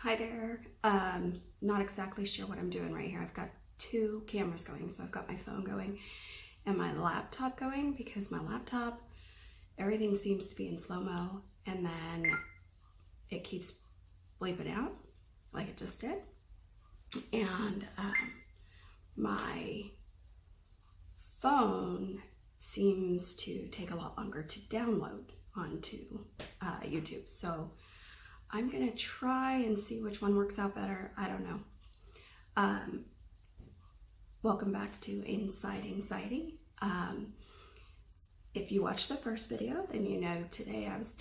Hi there. Not exactly sure what I'm doing right here. I've got two cameras going. So I've got my phone going and my laptop going because my laptop, everything seems to be in slow-mo and then it keeps bleeping out like it just did. And my phone seems to take a lot longer to download onto YouTube. So I'm gonna try and see which one works out better. I don't know. Welcome back to Inside Anxiety. If you watched the first video, then you know today I was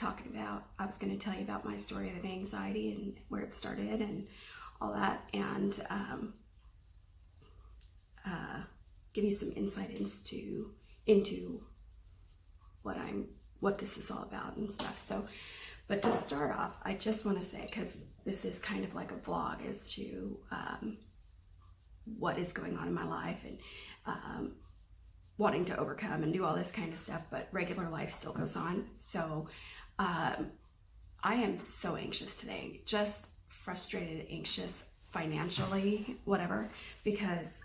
gonna tell you about my story of anxiety and where it started and all that, and give you some insight into what this is all about and stuff. So, but to start off, I just want to say, because this is kind of like a vlog as to what is going on in my life and wanting to overcome and do all this kind of stuff, but regular life still goes on. So I am so anxious today, just frustrated, anxious, financially, whatever, because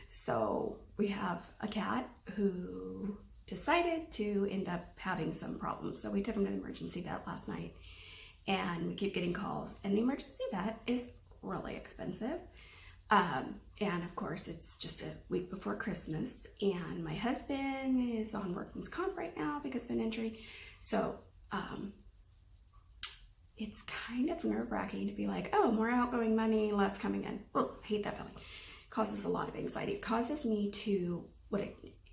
so we have a cat who decided to end up having some problems. So we took him to the emergency vet last night and we keep getting calls, and the emergency vet is really expensive. And of course it's just a week before Christmas and my husband is on workman's comp right now because of an injury. So it's kind of nerve-wracking to be like, oh, more outgoing money, less coming in. Well, I hate that feeling. It causes a lot of anxiety. It causes me to,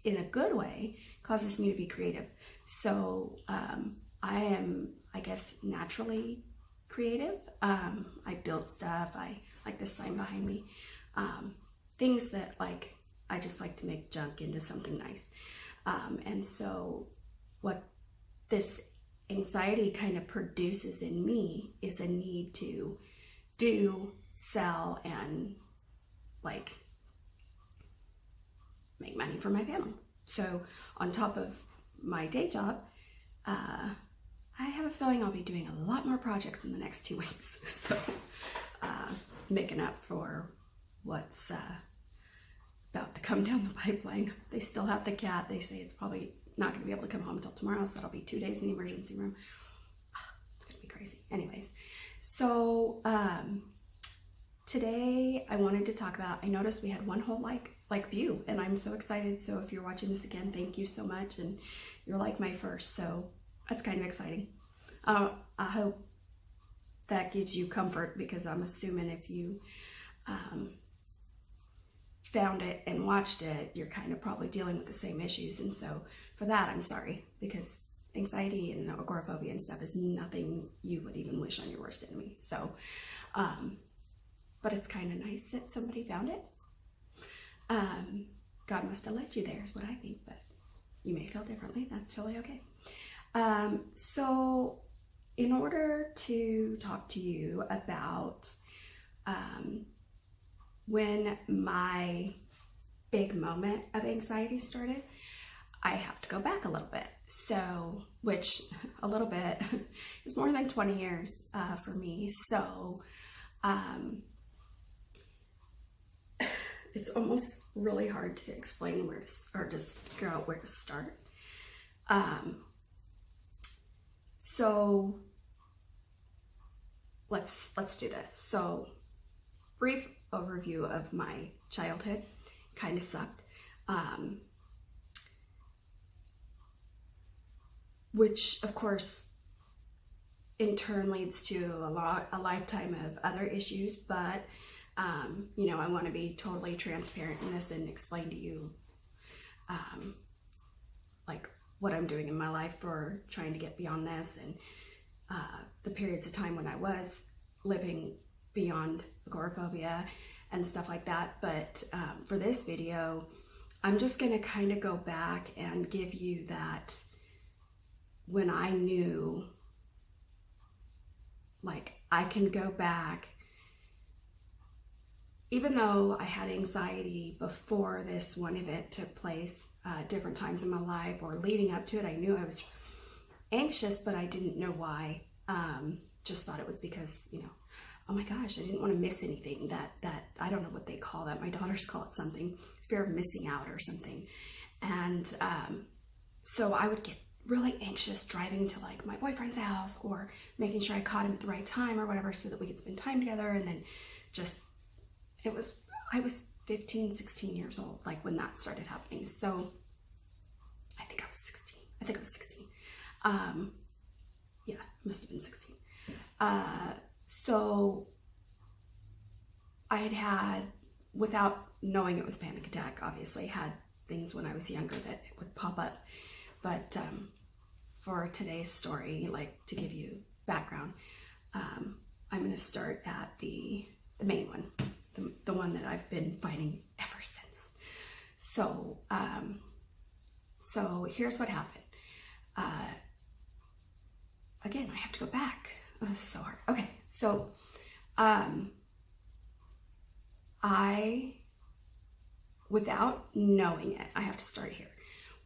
in a good way, causes me to be creative. So I am, I guess, naturally creative. I build stuff. I like this sign behind me. Things that I just like to make junk into something nice. And so what this anxiety kind of produces in me is a need to do, sell, and make money for my family. So on top of my day job, I have a feeling I'll be doing a lot more projects in the next 2 weeks. So making up for what's about to come down the pipeline. They still have the cat. They say it's probably not going to be able to come home until tomorrow, so that'll be 2 days in the emergency room. It's going to be crazy. Anyways, so today I wanted to talk about, I noticed we had one whole view, and I'm so excited. So if you're watching this again, thank you so much, and you're like my first, so that's kind of exciting. I hope that gives you comfort, because I'm assuming if you found it and watched it, you're kind of probably dealing with the same issues. And so for that, I'm sorry, because anxiety and agoraphobia and stuff is nothing you would even wish on your worst enemy. So but it's kind of nice that somebody found it. God must have led you there is what I think, but you may feel differently. That's totally okay. So in order to talk to you about when my big moment of anxiety started, I have to go back a little bit. So, which a little bit is more than 20 years for me. So it's almost really hard to explain or just figure out where to start. So let's do this. So brief overview of my childhood. Kind of sucked. Which of course in turn leads to a lifetime of other issues, but you know, I want to be totally transparent in this and explain to you what I'm doing in my life for trying to get beyond this, and the periods of time when I was living beyond agoraphobia and stuff like that. But for this video, I'm just going to kind of go back and give you that when I knew, I can go back, even though I had anxiety before this one event took place, different times in my life or leading up to it, I knew I was anxious, but I didn't know why. just thought it was because, oh my gosh, I didn't want to miss anything. That I don't know what they call that. My daughters call it something, fear of missing out or something. And so I would get really anxious driving to like my boyfriend's house or making sure I caught him at the right time or whatever so that we could spend time together. And then I was 15, 16 years old, like when that started happening. So I think I was 16. Yeah, must have been 16. So I had, without knowing it was a panic attack, obviously had things when I was younger that would pop up. But for today's story, like to give you background, I'm going to start at the main one, the one that I've been fighting ever since. So, so here's what happened. Again, I have to go back. Oh, this is so hard. Okay, so without knowing it, I have to start here.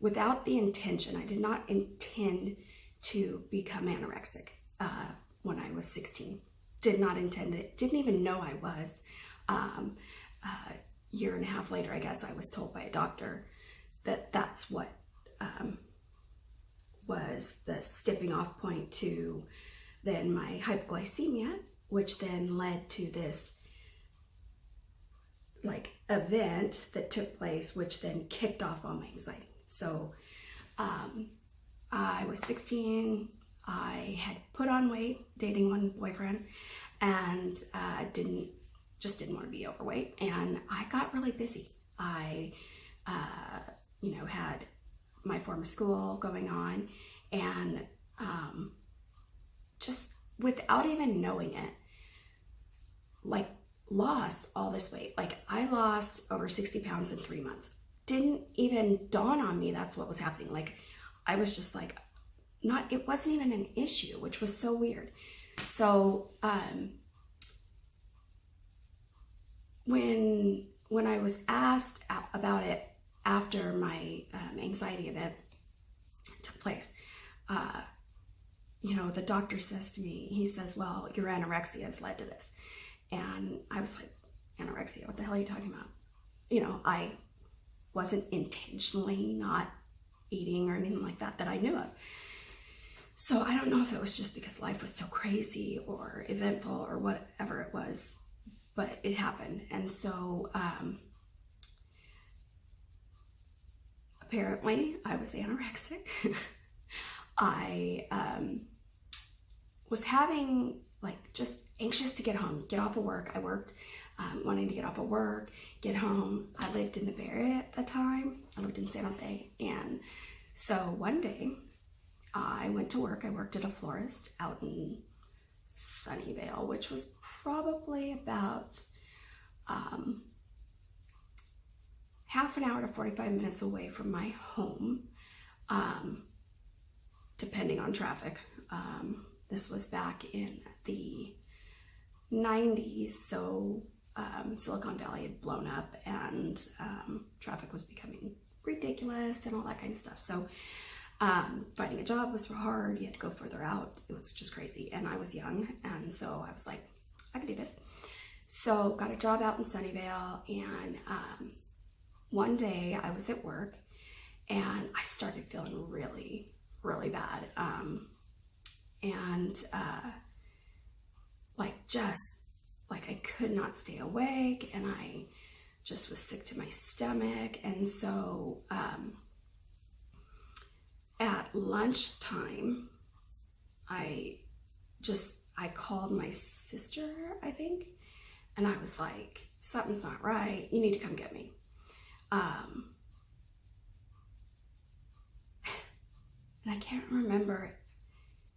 Without the intention, I did not intend to become anorexic when I was 16. Did not intend it. Didn't even know I was. Year and a half later, I guess I was told by a doctor that that's what was the stepping off point to then my hypoglycemia, which then led to this like event that took place, which then kicked off all my anxiety. So I was 16. I had put on weight dating one boyfriend, and didn't want to be overweight. And I got really busy. I, had my former school going on, and just without even knowing it, like lost all this weight. Like I lost over 60 pounds in 3 months. Didn't even dawn on me that's what was happening. Like I was just like, it wasn't even an issue, which was so weird. So when I was asked about it after my anxiety event took place, the doctor says to me, he says, well, your anorexia has led to this. And I was like, anorexia, what the hell are you talking about? I wasn't intentionally not eating or anything like that I knew of. So I don't know if it was just because life was so crazy or eventful or whatever it was, but it happened. And so apparently I was anorexic. I was having just anxious to get home, get off of work. I worked, wanting to get off of work, get home. I lived in the Bay Area at the time. I lived in San Jose. And so one day I went to work. I worked at a florist out in Sunnyvale, which was probably about half an hour to 45 minutes away from my home, depending on traffic. This was back in the 90s, so Silicon Valley had blown up, and traffic was becoming ridiculous and all that kind of stuff. So finding a job was hard. You had to go further out. It was just crazy. And I was young, and so I was like, I can do this. So got a job out in Sunnyvale, and one day I was at work and I started feeling really, really bad. I could not stay awake, and I just was sick to my stomach. And so at lunchtime, I called my sister, I think, and I was like, something's not right. You need to come get me. And I can't remember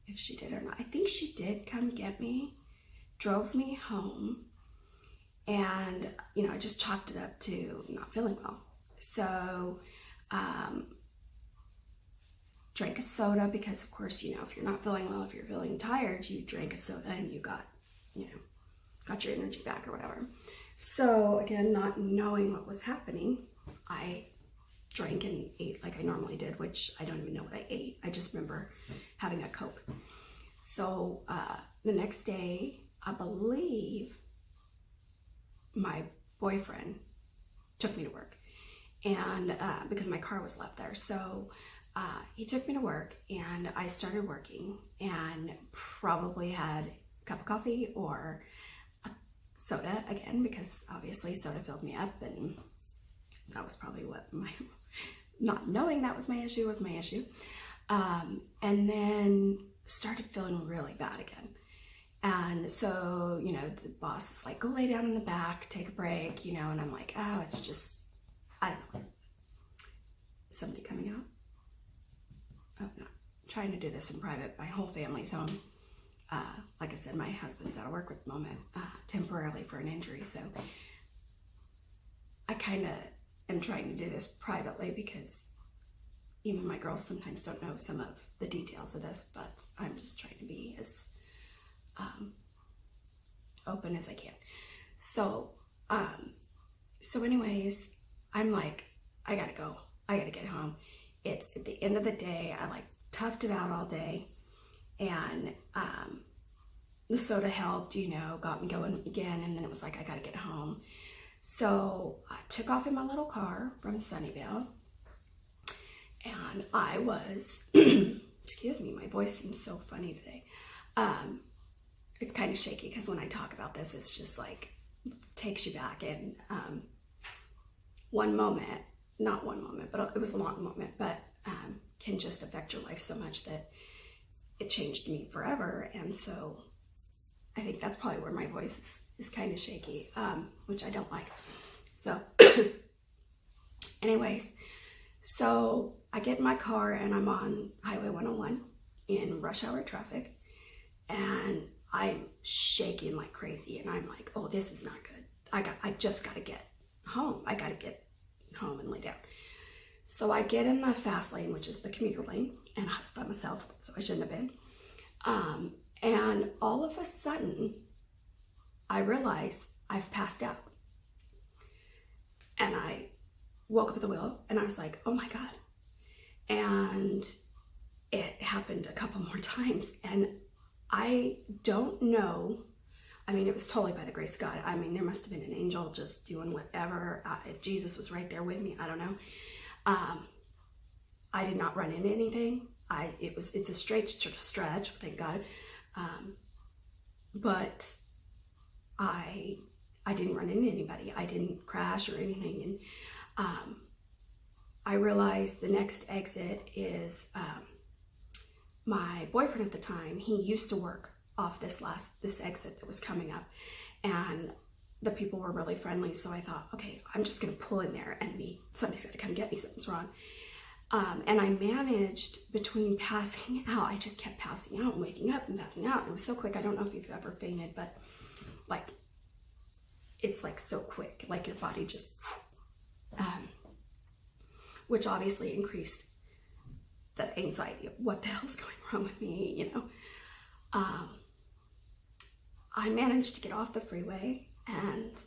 if she did or not. I think she did come get me, drove me home, and, I just chalked it up to not feeling well. So, drank a soda because, of course, if you're not feeling well, if you're feeling tired, you drank a soda and you got your energy back or whatever. So, again, not knowing what was happening, I drank and ate like I normally did, which I don't even know what I ate. I just remember having a Coke. So the next day, I believe my boyfriend took me to work, and because my car was left there. So he took me to work, and I started working, and probably had a cup of coffee or a soda again, because obviously soda filled me up, and that was probably what my, not knowing that was my issue was my issue. And then started feeling really bad again. And so, you know, the boss is like, go lay down in the back, take a break, you know, and I'm like, oh, it's just, I don't know. Somebody coming out? Oh, no. I'm trying to do this in private. My whole family's home. Like I said, my husband's out of work at the moment, temporarily for an injury. So I kind of am trying to do this privately, because even my girls sometimes don't know some of the details of this, but I'm just trying to be as open as I can. So anyways, I'm like, I gotta go. I gotta get home. It's at the end of the day. I like toughed it out all day, and the soda helped, you know, got me going again. And then it was like, I gotta get home. So I took off in my little car from Sunnyvale, and I was, excuse me, my voice seems so funny today. It's kind of shaky, because when I talk about this, it's just like, takes you back in one moment, not one moment, but it was a long moment, but can just affect your life so much that it changed me forever. And so I think that's probably where my voice is kind of shaky, which I don't like. So anyways, so I get in my car, and I'm on Highway 101 in rush hour traffic, and I'm shaking like crazy, and I'm like, oh, this is not good. I just got to get home. I got to get home and lay down. So I get in the fast lane, which is the commuter lane, and I was by myself, so I shouldn't have been. And all of a sudden, I realize I've passed out. And I woke up at the wheel, and I was like, oh my God. And it happened a couple more times, and I don't know. I mean, it was totally by the grace of God. I mean, there must have been an angel just doing whatever. If Jesus was right there with me, I don't know. I did not run into anything. It's a straight sort of stretch, thank God. But I didn't run into anybody. I didn't crash or anything. And I realized the next exit is my boyfriend at the time. He used to work off this exit that was coming up, and the people were really friendly. So I thought, okay, I'm just gonna pull in there, and somebody's gonna come get me, something's wrong. And I managed, between passing out, I just kept passing out and waking up and passing out. It was so quick. I don't know if you've ever fainted, but like, it's like so quick, like your body just, which obviously increased the anxiety of what the hell's going wrong with me, you know. I managed to get off the freeway, and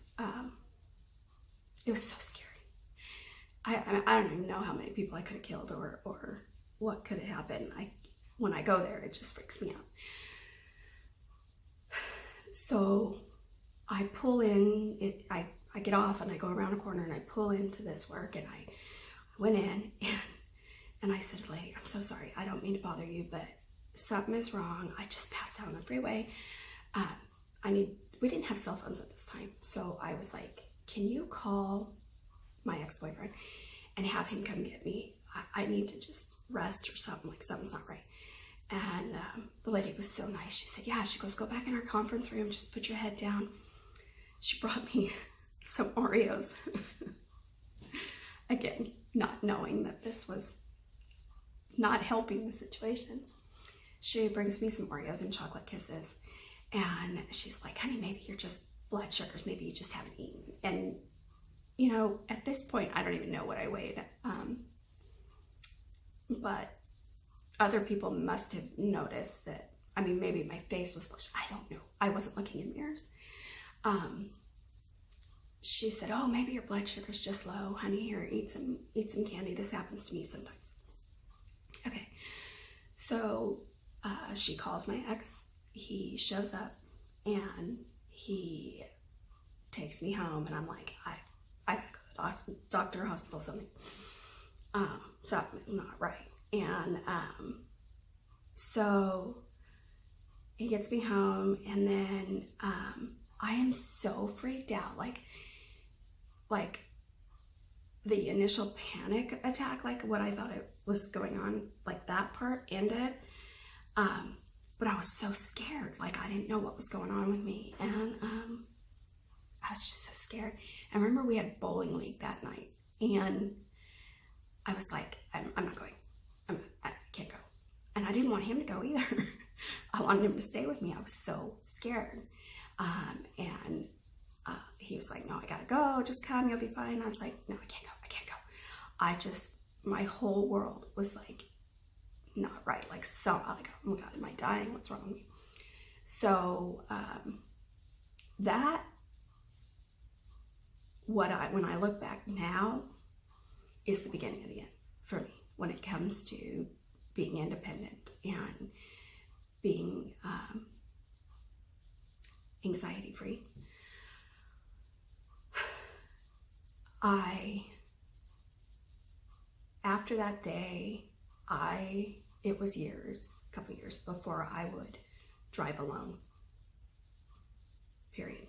it was so scary. I don't even know how many people I could have killed or what could have happened. When I go there, it just freaks me out. So I pull in, I get off, and I go around a corner, and I pull into this work, and I went in, and I said, lady, I'm so sorry. I don't mean to bother you, but something is wrong. I just passed out on the freeway. We didn't have cell phones at this time. So I was like, can you call my ex-boyfriend and have him come get me? I need to just rest or something, like something's not right. And the lady was so nice. She said, yeah. She goes, go back in our conference room, just put your head down. She brought me some Oreos. Again, not knowing that this was not helping the situation. She brings me some Oreos and chocolate kisses. And she's like, honey, maybe you're just blood sugars. Maybe you just haven't eaten. And, you know, at this point, I don't even know what I weighed. But other people must have noticed that. I mean, maybe my face was flushed. I don't know. I wasn't looking in mirrors. She said, oh, maybe your blood sugar's just low. Honey, here, eat some candy. This happens to me sometimes. Okay. So she calls my ex. He shows up and he takes me home, and I'm like, I gotta go to the doctor, hospital, something. Something's not right. And so he gets me home, and then I am so freaked out, like the initial panic attack, like what I thought it was going on, like that part ended. But I was so scared, like I didn't know what was going on with me, and I was just so scared. I remember we had bowling league that night, and I was like, I'm not going. I can't go. And I didn't want him to go either. I wanted him to stay with me. I was so scared. And he was like, no, I gotta go. Just come, you'll be fine. I was like, no, I can't go. I can't go. My whole world was like, not right. Like, so, like, oh my God, am I dying? What's wrong with me? So, when I look back now, is the beginning of the end for me when it comes to being independent and being anxiety free. After that day, it was a couple years before I would drive alone, period.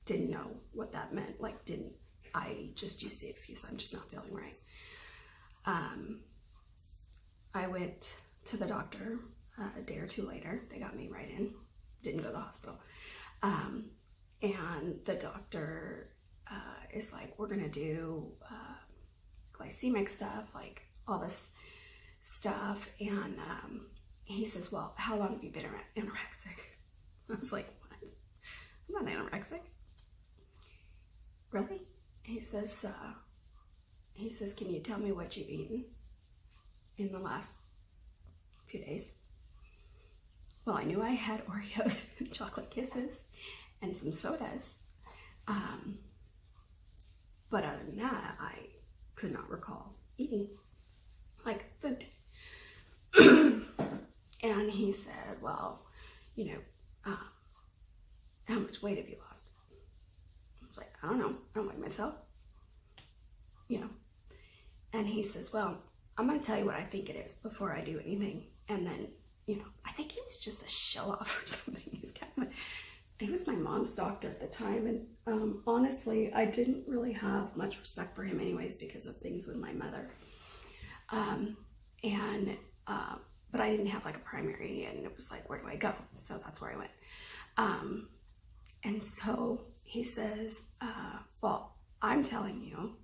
Didn't know what that meant, I just used the excuse, I'm just not feeling right. I went to the doctor a day or two later. They got me right in, didn't go to the hospital. And the doctor is like, we're gonna do glycemic stuff, like all this stuff. And he says, well, how long have you been anorexic? I was like, what? I'm not anorexic. Really? He says, can you tell me what you've eaten in the last few days? Well, I knew I had Oreos and chocolate kisses and some sodas. But other than that, I could not recall eating like food. And he said, well, how much weight have you lost? I was like, I don't know. I don't weigh myself. And he says, well, I'm going to tell you what I think it is before I do anything. And then, I think he was just a show off or something. He was my mom's doctor at the time. And honestly, I didn't really have much respect for him anyways because of things with my mother. But I didn't have like a primary, and it was like, where do I go? So that's where I went. And so he says, well, I'm telling you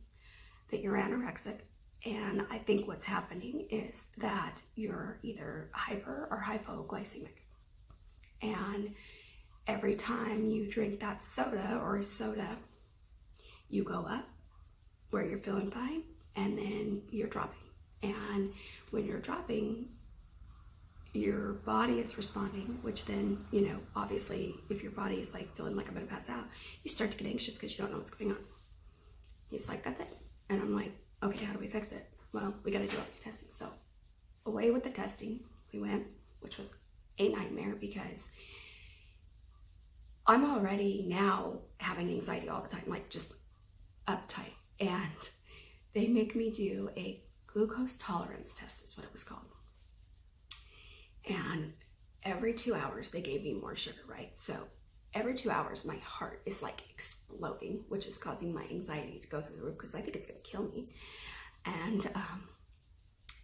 that you're anorexic. And I think what's happening is that you're either hyper or hypoglycemic. And every time you drink that soda or a soda, you go up where you're feeling fine, and then you're dropping. And when you're dropping, your body is responding, which then, obviously, if your body is like feeling like I'm gonna pass out, you start to get anxious because you don't know what's going on. He's like, that's it. And I'm like, okay, how do we fix it? Well, we got to do all these testing. So away with the testing we went, which was a nightmare because I'm already now having anxiety all the time, like just uptight. And they make me do a glucose tolerance test is what it was called. And every 2 hours they gave me more sugar, right? So every 2 hours my heart is like exploding, which is causing my anxiety to go through the roof because I think it's going to kill me. And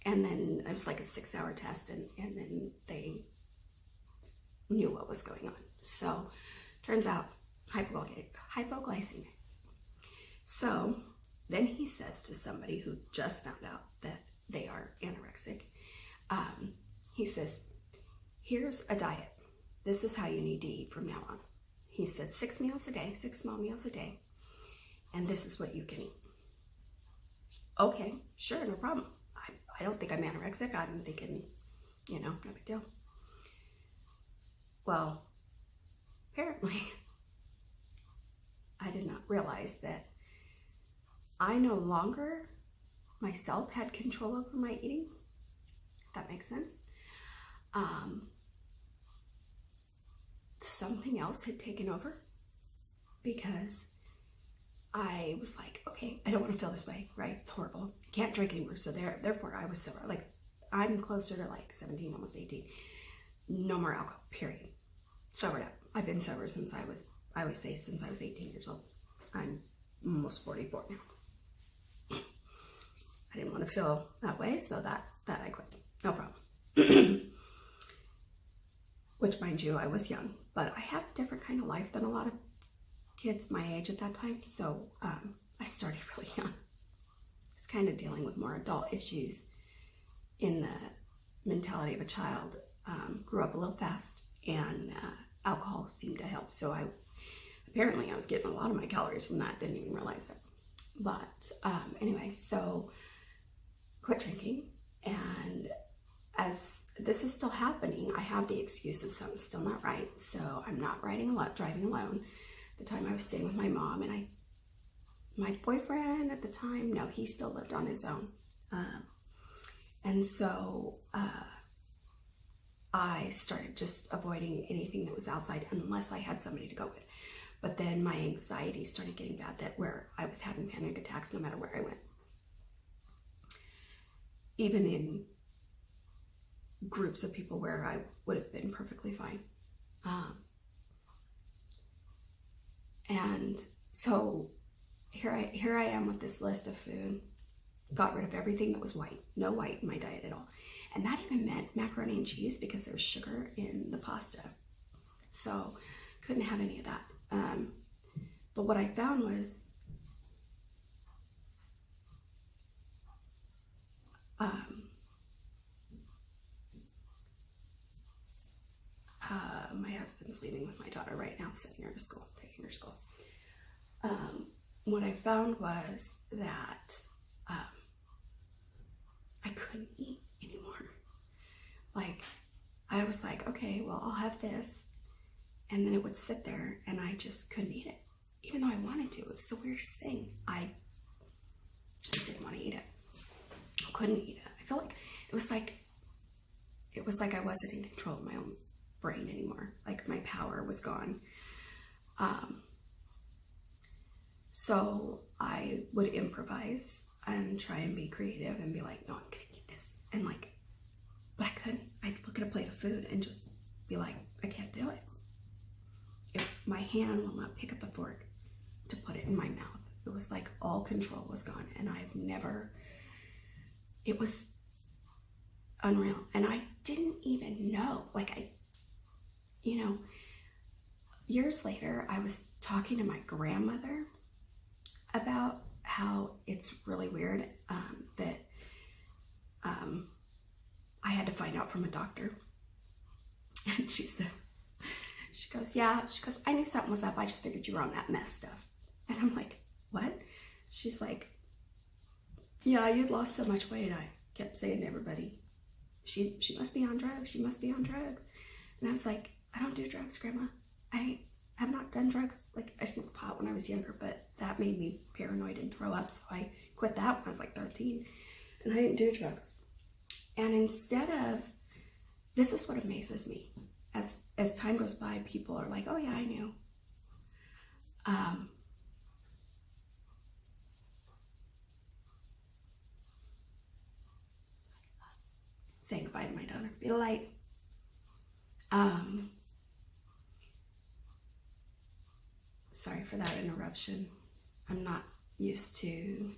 then it was like a 6-hour test, and then they knew what was going on. So turns out hypoglycemic. So then he says to somebody who just found out that they are anorexic, he says, here's a diet. This is how you need to eat from now on. He said 6 meals a day, 6 small meals a day, and this is what you can eat. Okay, sure, no problem. I don't think I'm anorexic. I'm thinking, no big deal. Well, apparently, I did not realize that I no longer myself had control over my eating, if that makes sense. something else had taken over, because I was like, okay, I don't want to feel this way, right? It's horrible. I can't drink anymore. So therefore I was sober. Like, I'm closer to like 17, almost 18. No more alcohol, period. Sobered up. I've been sober since I always say since I was 18 years old. I'm almost 44 now. I didn't want to feel that way, so that I quit. No problem. Which, mind you, I was young, but I had a different kind of life than a lot of kids my age at that time. So I started really young. Just kind of dealing with more adult issues in the mentality of a child. Grew up a little fast, and alcohol seemed to help. So apparently I was getting a lot of my calories from that. Didn't even realize it. But anyway, so quit drinking, and as this is still happening, I have the excuses something's still not right. So I'm not driving alone. The time I was staying with my mom, and my boyfriend at the time, no, he still lived on his own. And so I started just avoiding anything that was outside unless I had somebody to go with. But then my anxiety started getting bad, where I was having panic attacks no matter where I went. Even in groups of people where I would have been perfectly fine. And so here I am with this list of food. Got rid of everything that was white. No white in my diet at all. And that even meant macaroni and cheese, because there's sugar in the pasta. So couldn't have any of that. But what I found was my husband's leaving with my daughter right now, taking her to school. What I found was that I couldn't eat anymore. Like, I was like, okay, well, I'll have this. And then it would sit there, and I just couldn't eat it. Even though I wanted to. It was the weirdest thing. I just didn't want to eat it. I couldn't eat it. I felt like it was like I wasn't in control of my own brain anymore. Like, my power was gone. So I would improvise and try and be creative and be like, no, I'm gonna eat this. And like, but I couldn't. I'd look at a plate of food and just be like, I can't do it. My hand will not pick up the fork to put it in my mouth. It was like all control was gone, and it was unreal. And I didn't even know, years later, I was talking to my grandmother about how it's really weird that I had to find out from a doctor. And she goes, I knew something was up. I just figured you were on that meth stuff. And I'm like, what? She's like, yeah, you'd lost so much weight. I kept saying to everybody, she must be on drugs. She must be on drugs. And I was like, I don't do drugs, Grandma. I have not done drugs. Like, I smoked pot when I was younger, but that made me paranoid and throw up. So I quit that when I was like 13. And I didn't do drugs. And instead of, this is what amazes me. As time goes by, people are like, oh yeah, I knew. Saying goodbye to my daughter. Be a light. Sorry for that interruption. I'm not used to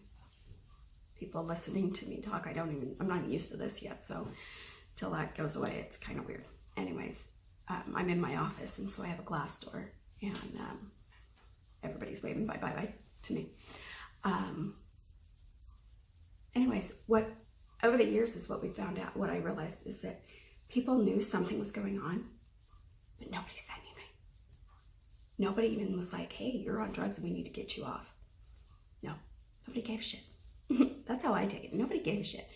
people listening to me talk. I'm not even used to this yet. So till that goes away, it's kind of weird. Anyways, I'm in my office, and so I have a glass door, and everybody's waving bye to me. Anyways, what over the years is what we found out, what I realized is that people knew something was going on, but nobody said anything. Nobody even was like, hey, you're on drugs and we need to get you off. No, nobody gave a shit. That's how I take it. Nobody gave a shit.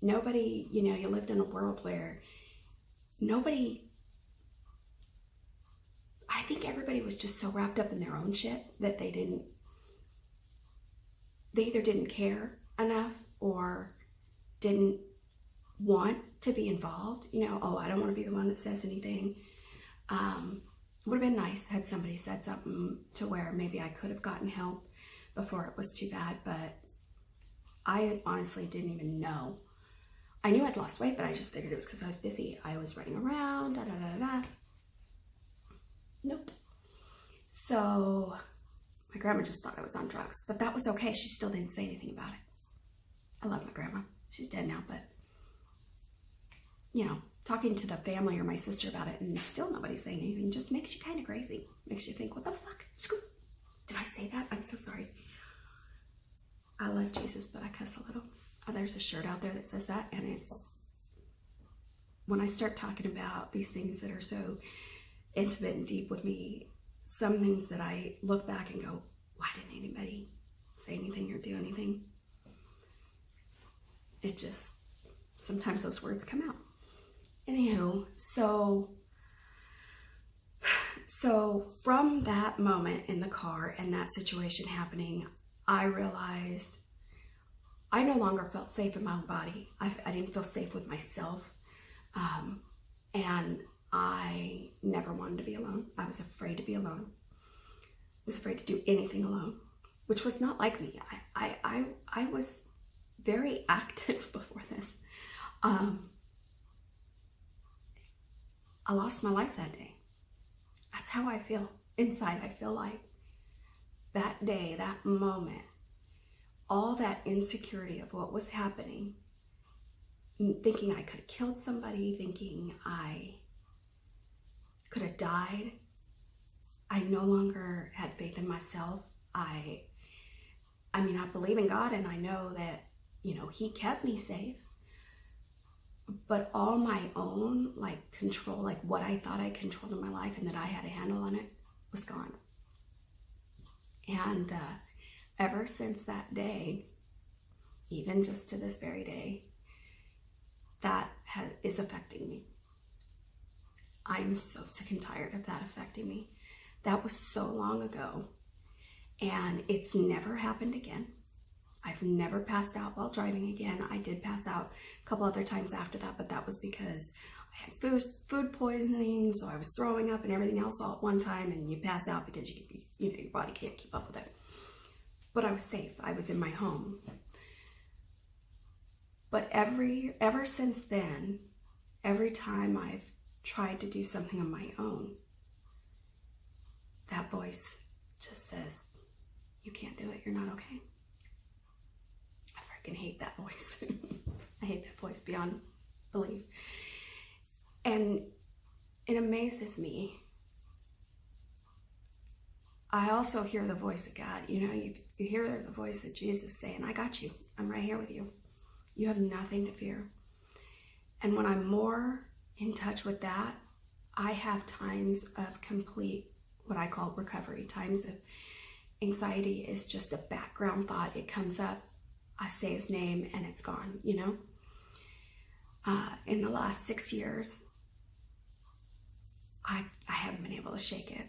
Nobody, you lived in a world where I think everybody was just so wrapped up in their own shit that they either didn't care enough or didn't want to be involved. You know, oh, I don't want to be the one that says anything. Would have been nice had somebody said something to where maybe I could have gotten help before it was too bad, but I honestly didn't even know. I knew I'd lost weight, but I just figured it was because I was busy. I was running around, da da da da. Nope. So my grandma just thought I was on drugs, but that was okay. She still didn't say anything about it. I love my grandma. She's dead now, but you know, talking to the family or my sister about it and still nobody's saying anything just makes you kind of crazy. Makes you think, what the fuck? Did I say that? I'm so sorry. I love Jesus, but I cuss a little. There's a shirt out there that says that, and it's when I start talking about these things that are so intimate and deep with me, some things that I look back and go, why didn't anybody say anything or do anything? It just, sometimes those words come out. Anywho, so from that moment in the car and that situation happening, I realized I no longer felt safe in my own body. I didn't feel safe with myself. And I never wanted to be alone. I was afraid to be alone. I was afraid to do anything alone, which was not like me. I was very active before this. I lost my life that day. That's how I feel inside. I feel like that day, that moment, all that insecurity of what was happening, thinking I could have killed somebody, thinking I could have died. I no longer had faith in myself. I mean, I believe in God and I know that, you know, He kept me safe. But all my own, like, control, like what I thought I controlled in my life and that I had a handle on it was gone. And ever since that day, even just to this very day, that is affecting me. I'm so sick and tired of that affecting me. That was so long ago, and it's never happened again. I've never passed out while driving again. I did pass out a couple other times after that, but that was because I had food poisoning, so I was throwing up and everything else all at one time, and you pass out because you know your body can't keep up with it. But I was safe. I was in my home. But ever since then, every time I've tried to do something on my own, that voice just says, "You can't do it. You're not okay." I hate that voice. I hate that voice beyond belief. And it amazes me. I also hear the voice of God. You know, you hear the voice of Jesus saying, I got you. I'm right here with you. You have nothing to fear. And when I'm more in touch with that, I have times of complete, what I call recovery. Times of anxiety is just a background thought. It comes up. I say His name and it's gone, you know. In the last 6 years, I haven't been able to shake it.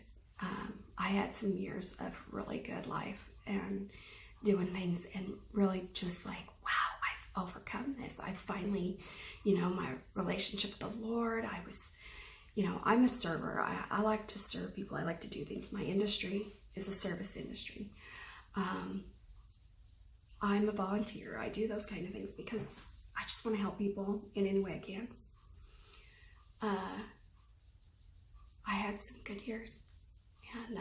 I had some years of really good life and doing things and really just like, wow, I've overcome this. I finally, you know, my relationship with the Lord, I was, you know, I'm a server. I like to serve people. I like to do things. My industry is a service industry. I'm a volunteer. I do those kind of things because I just want to help people in any way I can. I had some good years, and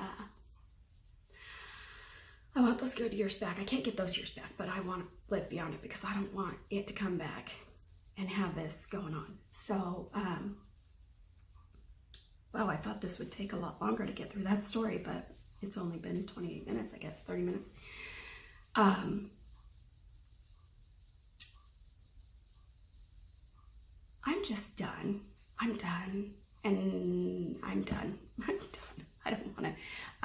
I want those good years back. I can't get those years back, but I want to live beyond it because I don't want it to come back and have this going on. So, wow, I thought this would take a lot longer to get through that story, but it's only been 28 minutes, I guess, 30 minutes. I'm just done. I'm done. And I'm done. I'm done. I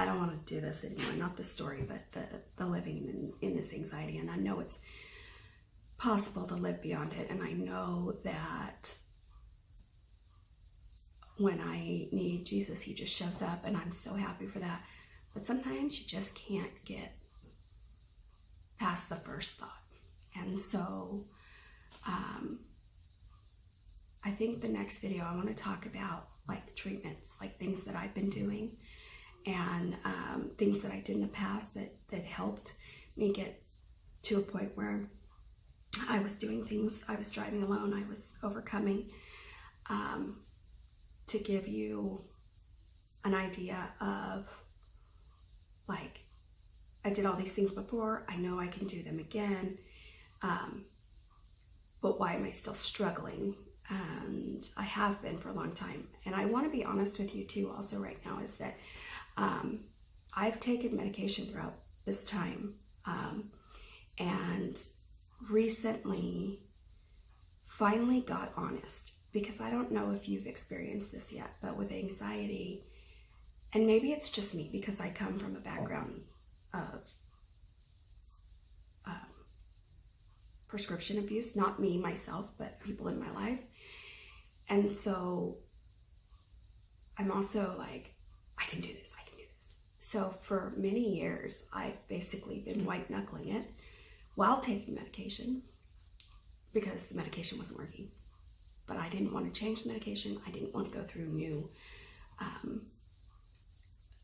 don't want to do this anymore. Not the story, but the living in this anxiety. And I know it's possible to live beyond it. And I know that when I need Jesus, He just shows up, and I'm so happy for that. But sometimes you just can't get past the first thought. And so, I think the next video I want to talk about like treatments, like things that I've been doing, and things that I did in the past that helped me get to a point where I was doing things, I was driving alone, I was overcoming, to give you an idea of like, I did all these things before, I know I can do them again, but why am I still struggling? And I have been for a long time. And I want to be honest with you too also right now, is that I've taken medication throughout this time, and recently finally got honest, because I don't know if you've experienced this yet, but with anxiety, and maybe it's just me because I come from a background of prescription abuse, not me myself, but people in my life. And so I'm also like, I can do this, I can do this. So for many years, I've basically been white knuckling it while taking medication, because the medication wasn't working. But I didn't want to change the medication. I didn't want to go through new,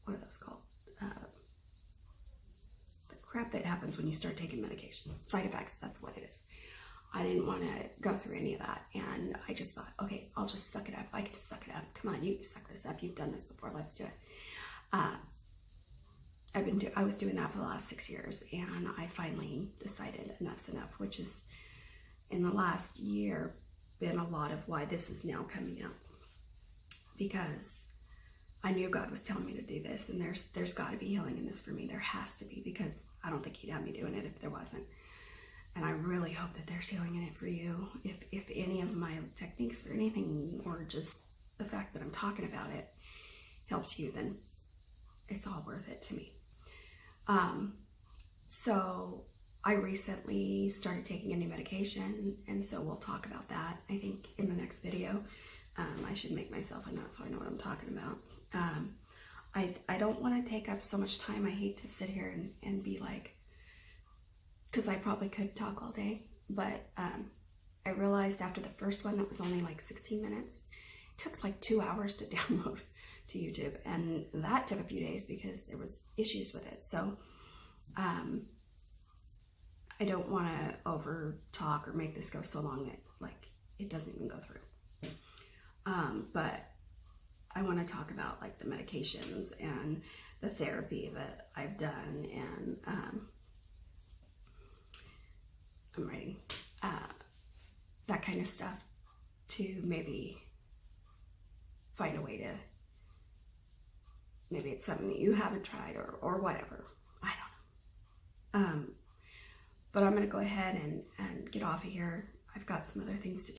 what are those called? The crap that happens when you start taking medication. Side effects, that's what it is. I didn't want to go through any of that. And I just thought, okay, I'll just suck it up. I can suck it up. Come on, you can suck this up. You've done this before. Let's do it. I was doing that for the last 6 years, and I finally decided enough's enough, which is in the last year been a lot of why this is now coming out, because I knew God was telling me to do this, and there's got to be healing in this for me. There has to be, because I don't think he'd have me doing it if there wasn't. And I really hope that there's healing in it for you. If any of my techniques or anything, or just the fact that I'm talking about it helps you, then it's all worth it to me. So I recently started taking a new medication, and so we'll talk about that, I think, in the next video. I should make myself a note so I know what I'm talking about. I don't want to take up so much time. I hate to sit here and be like, because I probably could talk all day, but I realized after the first one that was only like 16 minutes, it took like 2 hours to download to YouTube, and that took a few days because there was issues with it. So I don't want to over talk or make this go so long that like it doesn't even go through. But I want to talk about like the medications and the therapy that I've done, and I'm writing that kind of stuff to maybe find a way to, maybe it's something that you haven't tried or whatever. I don't know. But I'm going to go ahead and get off of here. I've got some other things to do.